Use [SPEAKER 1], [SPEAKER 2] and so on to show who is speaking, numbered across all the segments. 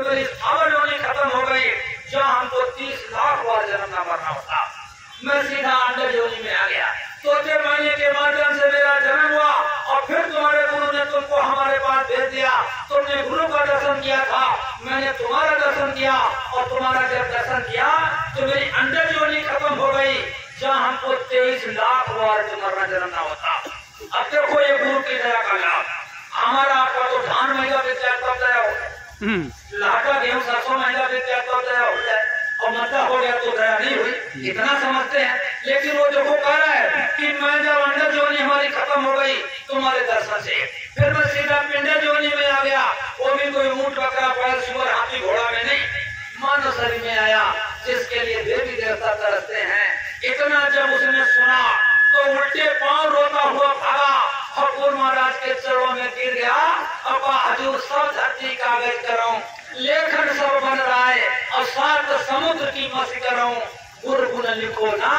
[SPEAKER 1] तो मेरी स्थावर योनि खत्म हो गई, जहाँ हमको 30 लाख बार जन्म न मरना होता। मैं सीधा अंडर योनि में आ गया। चौथे महीने के माध्यम से मेरा जन्म हुआ और फिर तुम्हारे गुरु ने तुमको हमारे पास भेज दिया। तुमने गुरु का दर्शन किया था, मैंने तुम्हारा दर्शन किया और तुम्हारा जब दर्शन किया तो मेरी अंडर योनि खत्म हो गई, जहाँ हमको 23 लाख बार मरना जन्म ना होता। अब देखो ये गुरु की दया का लाभ। हमारा आपका तो धान महिला विद्या तब दया हो, लाटा गेहूँ 700 महिला विद्या तब दया हो जाए और मद्दा हो गया तो दया नहीं हुई, इतना समझते हैं। लेकिन वो देखो कह रहा है कि मैं जब अंडर योनि हमारी खत्म हो गई तुम्हारे दर्शन से, फिर मैं सीधा पिंडर योनि में आ गया। वो भी कोई ऊंट बकरा बैल सुअर हाथी घोड़ा में नहीं, मानव शरीर में आया, जिसके लिए देवी देवता तरसते हैं। इतना जब उसने सुना तो उल्टे पांव रोता हुआ भागा और गुरु महाराज के चरणों में गिर गया। अब हजूर सब धरती कागज कराऊं, लेखन सब बन रहा है और 7 समुद्र की मसी कराऊं। गुरु गुण लिखो ना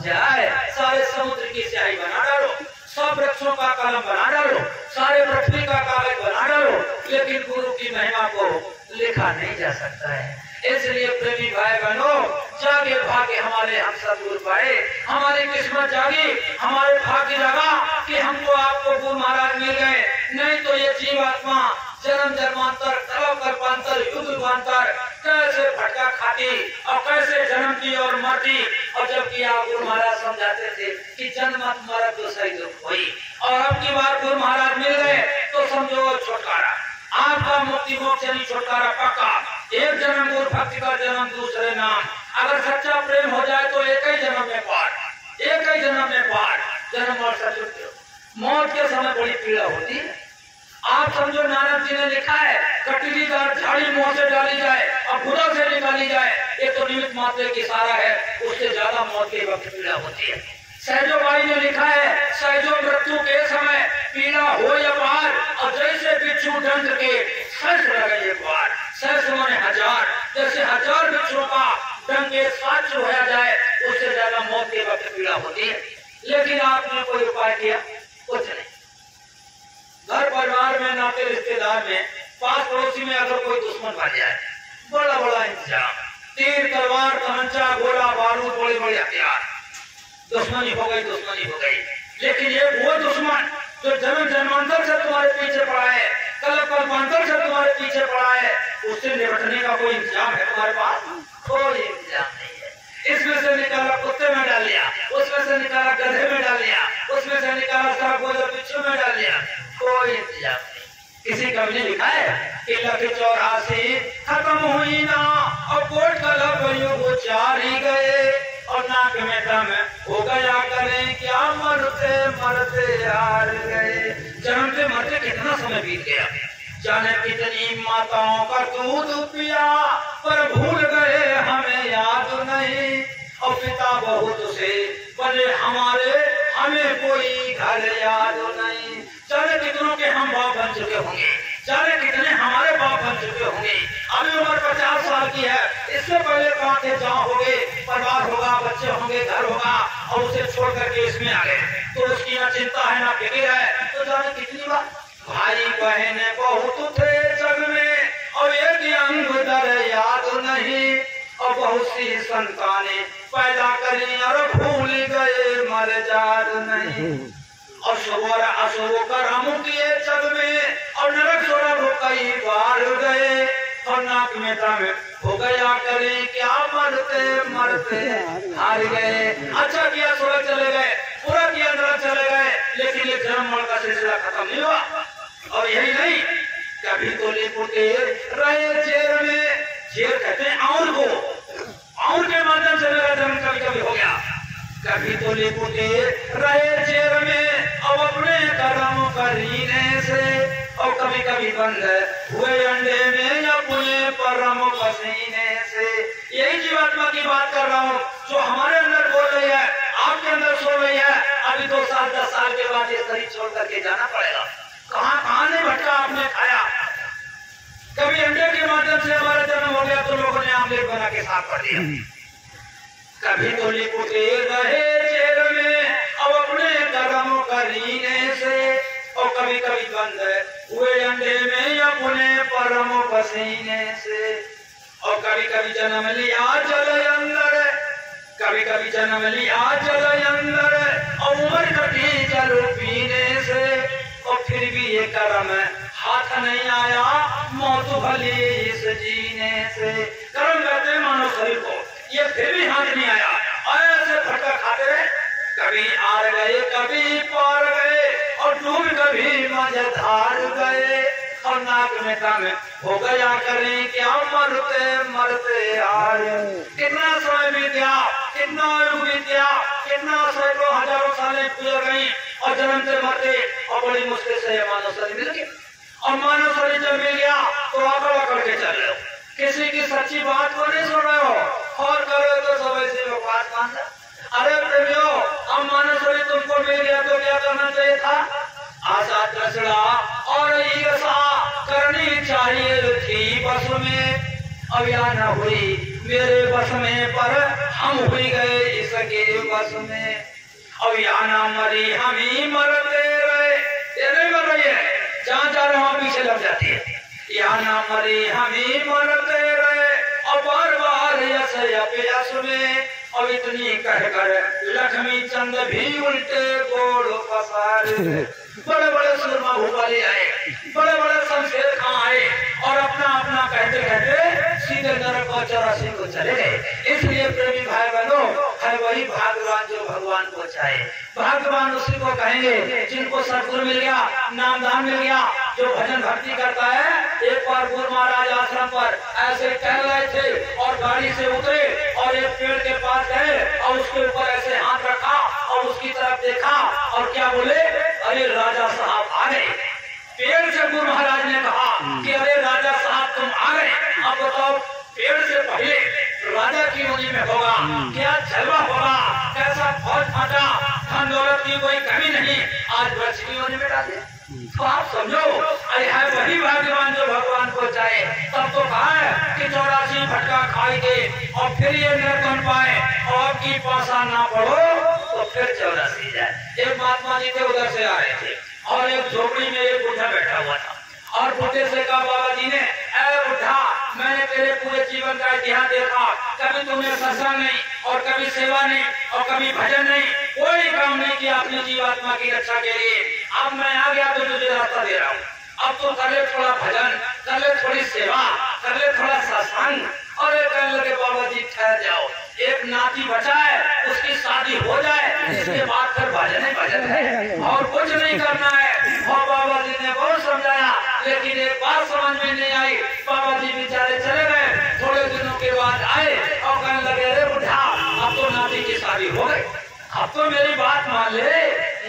[SPEAKER 1] जाए, सारे समुद्र की स्याही बना डालो, सब वृक्षों का कलम बना डालो, सारे पृथ्वी का कागज बना डालो, लेकिन गुरु की महिमा को लिखा नहीं जा सकता है। इसलिए प्रेमी भाई बहनों, जागे भाग्य हमारे हम सदगुरु पाए, हमारी किस्मत जागी, हमारे भाग्य लगा कि हमको आपको गुरु महाराज मिल गए। नहीं तो ये जीवात्मा जन्म जन्मांतर कलप कल्पांतर युग युगांतर कैसे भटका खाती और कैसे जन्मती और मरती। और जबकि आप गुरु महाराज समझाते थे कि जन्म मरद तो सही दुख हुई, और अब की बार गुरु महाराज मिल गए तो समझो छुटकारा, आपका मुक्ति मोक्ष नहीं छुटकारा पक्का। एक जन्म गुरु भक्ति का जन्म दूसरे नाम, अगर सच्चा प्रेम हो जाए तो एक ही जन्म में पार, एक ही जन्म में पार। जन्म और सत्य मौत के समय बड़ी पीड़ा होती है। आप समझो नानक जी ने लिखा है कटीली झाड़ी मुंह से डाली जाए और बुरा से निकाली जाए, ये तो निमित्त मात्र की इशारा है, उससे ज्यादा मौत के वक्त पीड़ा होती है। सहजो भाई ने लिखा है सहजो मृत्यु के समय पीड़ा हो या पार, और जैसे बिच्छू डंक के सहस लगे पार। सहस माने 1000, जैसे 1000 बिच्छुओं का डंक एक साथ होया जाए, उससे ज्यादा मौत के वक्त पीड़ा होती है। लेकिन आपने कोई उपाय किया? कुछ नहीं। घर परिवार में, नाते रिश्तेदार में, पास पड़ोसी में अगर कोई दुश्मन बन जाए, बड़ा बड़ा इंतजाम, तीर तलवार तमंचा गोला बारूद बड़े बड़े हथियार, दुश्मनी हो गई, दुश्मनी हो गई। लेकिन ये वो दुश्मन जो जन्म जन्मांतर से तुम्हारे पीछे पड़ा है, कलप कल्पांतर से तुम्हारे पीछे पड़ा है, उससे निपटने का कोई इंतजाम है तुम्हारे पास? कोई इंतजाम नहीं है। इसमें से निकाला कुत्ते में डाल लिया, उसमें से निकाला गधे में डाल लिया, उसमें से निकाला सरगोजा बिच्छू में डाल लिया, कोई इंतजाम नहीं। किसी कवि ने लिखा है कि 184 खत्म हुई ना और कोट कलप युग 4 ही गए, और नाक में दम हो गया करें क्या, मरते मरते हार गए। जन्मते मरते कितना समय बीत गया, जाने कितनी माताओं का दूध पिया, पर भूल गए हमें याद नहीं। और पिता बहुत से बने हमारे, हमें कोई घर याद नहीं। जाने कितनों के हम बाप बन चुके होंगे, जाने कितने हमारे बाप बन चुके होंगे। अभी उम्र 50 साल की है, इससे पहले कहाँ थे जहाँ होंगे, परिवार होगा, बच्चे होंगे, घर होगा, और उसे छोड़ करके इसमें आ गए, तो उसकी ना चिंता है ना फिक्र है। तो जाने कितनी बार भाई बहन बहुत थे जग में, और एक अंग दर याद नहीं, और बहुत सी संतानें पैदा करी और भूल गए मर जाद नहीं। और सुवर असुर कर्म किए जग में, और नरक स्वर्ग कई बार गए, और नाक में दम हो गया करे क्या, मरते मरते हार गए। अच्छा किया स्वर्ग चले गए, पूरा किया नरक चले गए, लेकिन ये जन्म मरण का सिलसिला खत्म नहीं हुआ। और यही नहीं, कभी तो लिपटे रहे जेल में, जेल कहते हैं आउर को, आउर के माध्यम से मेरा जन्म कभी कभी हो गया। कभी तो लिपटे रहे जेल में अब अपने कदम करीने से, और कभी कभी बंद हुए अंडे में अपने परम पसीने से। यही जीवात्मा की बात कर रहा हूँ जो हमारे अंदर बोल रही है, आपके अंदर सो रही है। अभी 2 साल 10 साल के बाद ये शरीर छोड़ करके जाना पड़ेगा। कहाँ कहाँ नहीं भटका आपने खाया। कभी अंडे के माध्यम से हमारा जन्म हो गया तो लोगों ने आमलेट बना के साफ कर दिया। कभी तो लिपटे रहे जेल में अब अपने कदम करीने से, और कभी कभी बंद हुए अंडे में अपने पर गरम पसीने से। और कभी कभी जन्म लिया जल अंदर, कभी कभी जन्म लिया जल अंदर, और उम्र कटी जल पीने से। और फिर भी ये कर्म हाथ नहीं आया मौत भली इस जीने से। कर्म कहते मानो शरीर को, ये फिर भी हाथ नहीं आया, ऐसे फटका खाते रहे। कभी आर गए कभी पार गए, और डूब कभी मझधार गए। और नाक में दम हो गया करें क्या, मरते मरते आए। कितना समय बीत गया, कितना युग बीत गया, कितना सैकड़ों हजारों सालें गुजर गई, और जन्म से मरते और बड़ी मुश्किल से मानव शरीर मिल गया। और मानव शरीर जब मिल गया तो आकड़ आकड़ के चल रहे हो, किसी की सच्ची बात को नहीं सुन रहे हो, और कर रहे तो सब ऐसी बकवास मान। अरे प्रेमियों, अब मानव शरीर तुमको मिल गया तो क्या करना चाहिए था? आशा तसड़ा और ईर्षा करनी चाहिए थी बस में। अब या न हुई मेरे बस में, पर हम हुई गए इसके बस में। अब या न मरी हम ही मरते रहे, ये नहीं मर रही है, जहाँ जा रहे हो पीछे लग जाती है। या न मरी हम ही मरते रहे, और बार बार यस अपयस में। अब इतनी कहकर लक्ष्मी चंद भी उल्टे गोड़ पसारे। बड़े बड़े सुरमा भूपाली आए, बड़े बड़े शमशेर खां आए, और अपना अपना कहते कहते सीधे नरक और 84 को चले गए। इसलिए प्रेमी भाई बहनों, है वही भाग्यवान जो भगवान को चाहे। भाग्यवान उसी को कहेंगे जिनको सद्गुरु मिल गया, नामदान मिल गया, जो भजन भक्ति करता है। एक बार गुरु महाराज आश्रम पर ऐसे कह रहे थे, और गाड़ी से उतरे और एक पेड़ के पास गए, और उसके ऊपर ऐसे हाथ रखा और उसकी तरफ देखा, और क्या बोले, अरे राजा साहब आ गए। पेड़ से गुरु महाराज ने कहा कि अरे राजा साहब तुम आ गए, अब बताओ पेड़ से पहले राजा की योनि में होगा क्या जलवा होगा, कैसा फौज फाटा, धन दौलत की कोई कमी नहीं, आज वृक्ष की योनि में डाले। तो आप समझो, अरे है वही भाग्यवान जो भगवान को चाहे। तब तो कहा है कि 84 फटका खाएंगे और फिर ये न बन पाए, और की पासा ना पड़ो तो फिर 84 जाए। एक महात्मा जी थे, उधर से आ रहे थे, और एक झोपड़ी में एक बुढ़ा बैठा हुआ था, और बुढ़े से कहा बाबा जी ने, अरे बुढ़ा, मैंने तेरे पूरे जीवन का इतिहास देखा, कभी तुमने सत्संग नहीं, और कभी सेवा नहीं, और कभी भजन नहीं, कोई काम नहीं किया अपनी जीवात्मा की रक्षा के लिए। अब मैं आ गया तो तुझे रास्ता दे रहा हूँ, अब तो कर ले थोड़ा भजन, कर ले थोड़ी सेवा, कर ले थोड़ा सत्संग। और कहने लगे बाबा जी ठहर जाओ, एक नाती बचा है, उसकी शादी हो जाए, इसके बाद फिर भजन ही भजन है, और कुछ नहीं करना है। और बाबा जी ने बहुत समझाया, लेकिन एक बात समझ में नहीं आई। बाबा जी बेचारे चले गए, थोड़े दिनों के बाद आए और कहने लगे, अरे बुढ़ा, अब तो नाती की शादी हो गई, अब तो मेरी बात मान ले,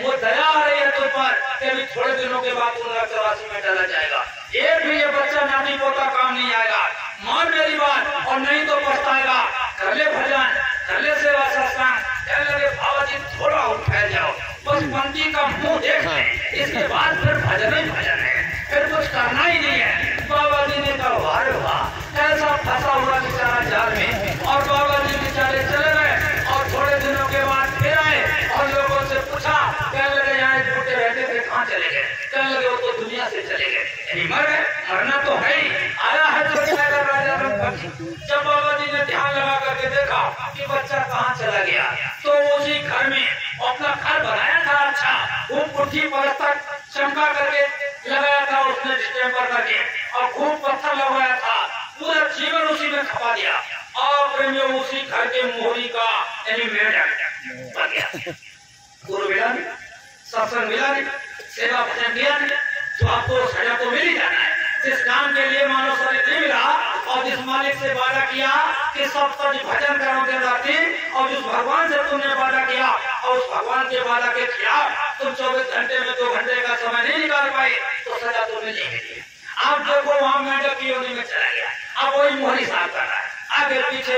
[SPEAKER 1] वो दया आ रही है तुम पर, कभी थोड़े दिनों के बाद तुम 84 में डाला जाएगा, एक भी ये बच्चा नाती पोता काम नहीं आएगा, मान मेरी बात, और नहीं तो पछताएगा। कर ले भजन, कर ले सेवा सत्संग। कहने लगे बाबा जी थोड़ा उठ जाओ, बस पंक्ति का मुंह देख ले, इसके बाद फिर भजन ही भजन है, फिर कुछ करना ही नहीं है। बाबा जी ने कहा वाह वाह, ऐसा फंसा हुआ बेचारा जाल में। और बाबा जी बेचारे चले गए, और थोड़े दिनों के बाद फिर आए, और लोगों से पूछा, कहने लगे यहाँ बूढ़े रहते थे, कहाँ चले गए? कहने लगे वो तो दुनिया से चले गए, मर गए, मरना तो है ही, आया है तो राजा। जब बाबा जी ने ध्यान लगा करके देखा कि बच्चा कहाँ चला गया, तो उसी घर में अपना घर बनाया था, अच्छा वो पुट्ठी परस्तर चमका करके लगाया था उसने, टेम्पर करके, और खूब पत्थर लगाया था, पूरा जीवन उसी में खपा दिया। और प्रेमियों उसी घर के मोहरी का यानी मेढक बन गया। गुरु मिला नहीं, सत्संग मिला नहीं, सेवा भजन मिला नहीं, तो आपको सजा तो मिल ही जाना है। जिस काम के लिए मानव शरीर नहीं मिला, और जिस मालिक से वादा किया कि सब कुछ भजन करोगे राती, और जिस भगवान से तुमने वादा किया, और उस भगवान के वादा के खिलाफ तुम 24 घंटे में 2 घंटे का समय नहीं निकाल पाए, तो सजा तो मिल नहीं मिली। आप देखो वहां मेढक की योनि में चला गया, अब वही मोहरी साफ कर रहा है, आगे पीछे,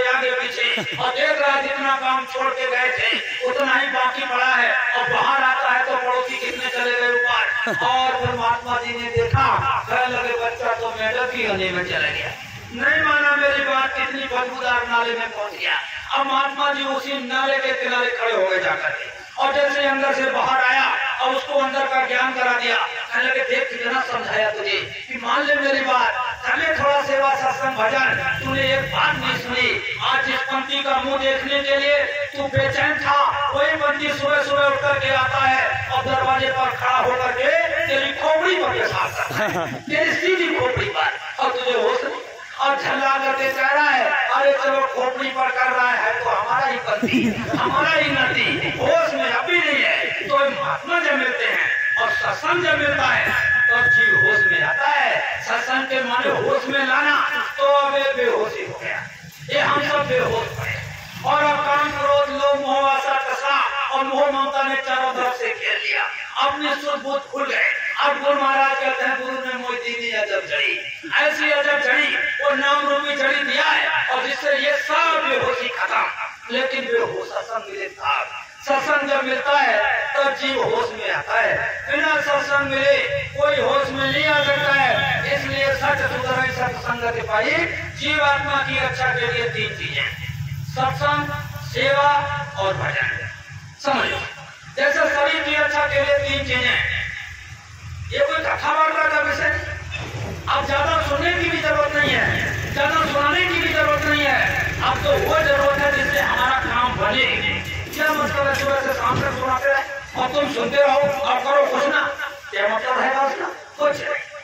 [SPEAKER 1] और देख रहा है जितना काम छोड़ के गए थे उतना ही बाकी पड़ा है, और बाहर आता है तो पड़ोसी कितने चले गए ऊपर। और फिर महात्मा जी ने देखा, कहने लगे बच्चा तो मेढक की योनि में चला गया, नहीं माना मेरी बात, कितनी बदबूदार नाले में पहुंच गया। अब महात्मा जी उसी नाले के किनारे खड़े हो गए जाकर के, और जैसे अंदर से बाहर आया और उसको अंदर का ज्ञान करा दिया। कहने लगे देख कितना समझाया तुझे कि मान ले मेरी बात, चले थोड़ा सेवा सत्संग भजन, तूने एक बात नहीं सुनी। आज जिस पंथी का मुंह देखने के लिए तू बेचैन था, वही पंथी सुबह सुबह उठ करके आता है और दरवाजे पर खड़ा होकर के तेरी खोपड़ी पर पेशाब करता है, तेरी सीधी खोपड़ी पर, और तुझे होश नहीं। और झल्ला करके कह रहा है अरे चलो खोपड़ी पर कर रहा है तो हमारा ही पंथी, हमारा ही नदी, होश में अभी नहीं है। तो महात्मा जब मिलते हैं और सत्संग जब मिलता है तो जीव होश में आता है। सत्संग के माने होश में लाना, तो अब बेहोशी हो गया, ये हम सब बेहोश पड़े। और अब काम क्रोध लोभ मोह आशा कसा और मोह ममता ने चारों तरफ से घेर लिया, अपने सुध बुद्ध खुल गए। अब गुरु महाराज कहते हैं गुरु ने मोई दीदी अजब जड़ी, ऐसी अजब जड़ी वो नाम रूपी जड़ी दिया है और जिससे ये सब बेहोशी खत्म। लेकिन बेहोश सत्संग मिले था, सत्संग जब मिलता है तब जीव होश में आता है, बिना सत्संग मिले कोई होश में नहीं आ सकता है। इसलिए सच सुधर सत्संग पाई जीवात्मा की रक्षा के लिए तीन चीजें, सत्संग, सेवा और भजन। समझो, जैसे शरीर की रक्षा के लिए तीन चीजें, ये कोई कथा वार्ता का विषय नहीं। अब ज्यादा सुनने की भी जरूरत नहीं है, ज्यादा सुनाने की भी जरूरत नहीं है। अब तो वो जरूरत है जिससे हमारा काम बने। क्या मतलब है सुबह से शाम तक सुनाते रहे और तुम सुनते रहो और करो कुछ ना, क्या मतलब है उसका? कुछ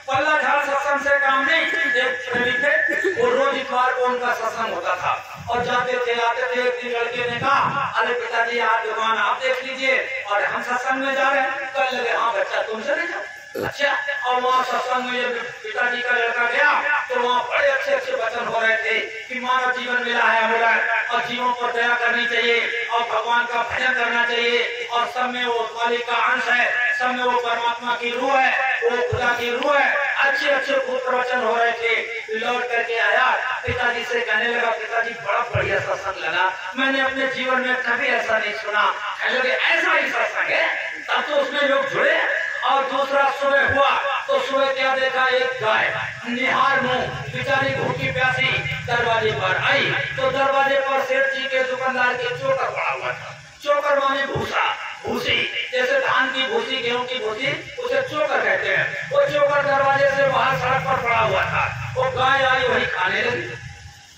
[SPEAKER 1] पल्ला झाड़ सत्संग से काम नहीं। एक प्रेमी थे, वो रोज इतवार को उनका सत्संग होता था और जाते थे आते थे। एक दिन लड़के ने कहा अरे पिताजी आप दुकान आप देख लीजिए और हम सत्संग में जा रहे हैं। कल लगे हाँ बच्चा तुम चले जाओ। अच्छा, और वहाँ सत्संग में जब पिताजी का लड़का गया तो वहाँ बड़े अच्छे अच्छे वचन हो रहे थे कि मानव जीवन मिला है हमें और जीवों पर दया करनी चाहिए और भगवान का भजन करना चाहिए और सब में वो मालिक का अंश है, सब में वो परमात्मा की रूह है, वो खुदा की रूह है। अच्छे अच्छे प्रवचन हो रहे थे। लौट करके आया, पिताजी से कहने लगा पिताजी बड़ा बढ़िया सत्संग लगा, मैंने अपने जीवन में कभी ऐसा नहीं सुना। कहने लगे ऐसा ही सत्संग है? तब तो उसमें लोग जुड़े। और दूसरा सुबह हुआ तो सुबह क्या देखा, एक गाय निहार मुंह बेचारी भूखी प्यासी दरवाजे पर आई तो दरवाजे पर सेठ जी के दुकानदार के चोकर पड़ा हुआ था। चोकर माने भूसा, भूसी, जैसे धान की भूसी गेहूं की भूसी उसे चोकर कहते हैं। वो चोकर दरवाजे से बाहर सड़क पर पड़ा हुआ था। वो गाय आई वही खाने लगी।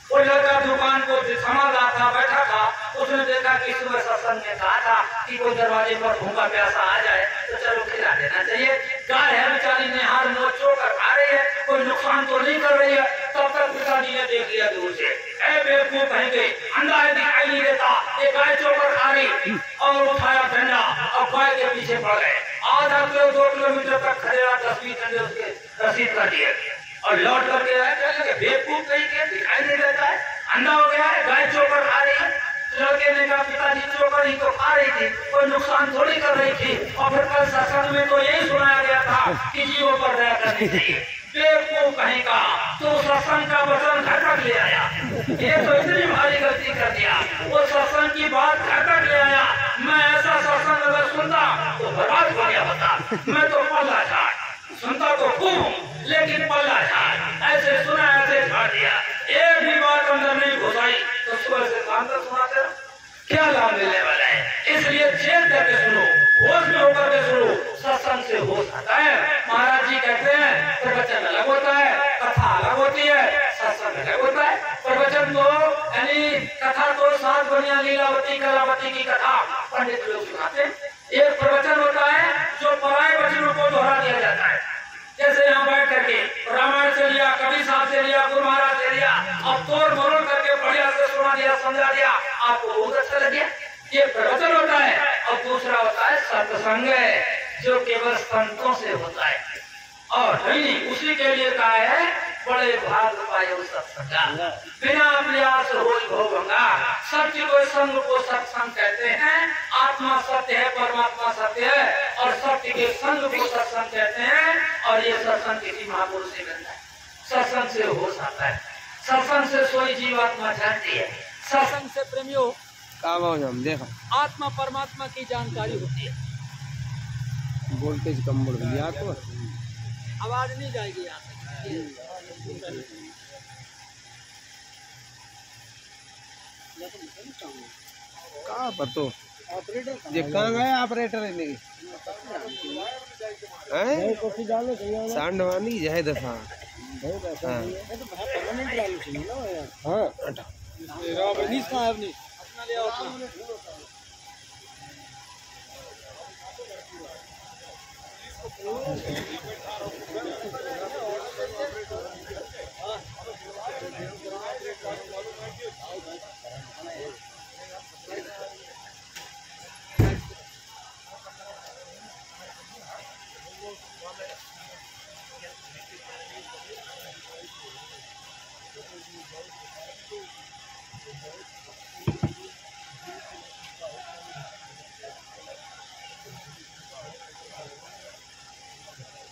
[SPEAKER 1] वो लड़का दुकान को संभाल रहा था, बैठा था, उसने देखा कि सुबह सत्संग में कहा था कि कोई दरवाजे पर भूखा प्यासा आ जाए तो चलो खिला देना चाहिए। गाय है बेचारी निहार मुंह चोकर खा रही है, कोई नुकसान तो नहीं कर रही है। तब तक पिताजी ने देख लिया दूर से, ऐ बेवकूफ कहेंगे, अंधा है दिखाई नहीं देता, ये गाय चोकर खा रही। और उठाया डंडा और गाय के पीछे पड़ गए। आधा किलो 2 किलोमीटर तक खड़े रहा, 10-20 डंडे उसके रसीद कर दिए और लौट करके आया। कहने लगे बेवकूफ कहीं के दिखाई नहीं देता है, अंधा हो गया है, गाय चोकर खा रही है। लड़के ने कहा पिताजी चोकर ही तो खा रही थी, कोई नुकसान थोड़ी कर रही थी। और फिर कल सत्संग में तो यही सुनाया गया था कि जीवों पर दया करनी चाहिए। बेवकूफ कहीं का, तो सत्संग का वचन घर तक ले आया। ये तो इतनी भारी गलती कर दिया, वो सत्संग की बात घर तक ले आया। मैं ऐसा सत्संग अगर सुनता तो बर्बाद हो गया होता। मैं तो पल्ला झाड़ सुनता तो खूब, लेकिन पल्ला झाड़ ऐसे सुना ऐसे झाड़ दिया, एक भी बात अंदर नहीं घुसाई तो सुबह से शाम तक सुनाते रहो, क्या लाभ मिलने वाला है? इसलिए चेत करके सुनो, होश में होकर के सुनो, सत्संग से होश आता है। महाराज जी कहते हैं प्रवचन अलग होता है, कथा अलग होती है, सत्संग अलग होता है। प्रवचन तो यानी कथा तो 7 बनिया लीलावती कलावती की कथा पंडित लोग सुनाते हैं। एक प्रवचन होता है जो पराये वचनों को दोहरा दिया जाता है, जैसे यहाँ बैठ करके रामायण से लिया, कवि साहब से लिया, गुरु महाराज से लिया, अब तोड़ मरोड़ करके बढ़िया से सुना दिया, समझा दिया, आपको बहुत अच्छा लगे, ये प्रवचन होता है। और दूसरा होता है सत्संग, जो केवल संतों से होता है और नहीं, उसी के लिए कहा है बड़े भाग पाए सत्संग, बिना प्रयास हो भोगंगा। सत्य को संग को सत्संग कहते हैं। आत्मा सत्य है, परमात्मा सत्य है और सत्य के संग को सत्संग कहते हैं। और ये सत्संग किसी महापुरुष से मिलता है, सत्संग से होश आता है, सत्संग से सोई जीवात्मा जानती है, सत्संग से प्रेमियों
[SPEAKER 2] हम देखो
[SPEAKER 1] आत्मा परमात्मा की जानकारी होती है।
[SPEAKER 2] वोल्टेज कम बढ़ गया तो
[SPEAKER 1] आवाज नहीं जाएगी यहाँ
[SPEAKER 2] का पतो ये कहाँ गए ऑपरेटर है सांडवानी जय दफा हाँ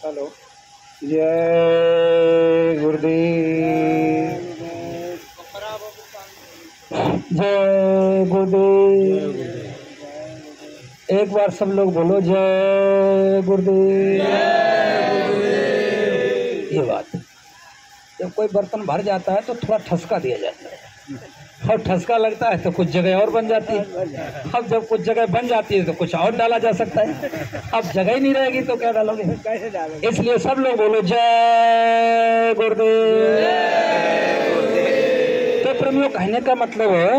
[SPEAKER 2] हेलो।
[SPEAKER 3] जय गुरुदेव, जय गुरुदेव। एक बार सब लोग बोलो जय गुरुदेव। ये बात, जब कोई बर्तन भर जाता है तो थोड़ा ठसका दिया जाता है, और ठसका लगता है तो कुछ जगह और बन जाती है। अब जब कुछ जगह बन जाती है तो कुछ और डाला जा सकता है। अब जगह ही नहीं रहेगी तो क्या डालोगे?
[SPEAKER 2] कैसे डालोगे?
[SPEAKER 3] इसलिए सब लोग बोलो जय गुरुदेव। तो प्रेमियों, कहने का मतलब है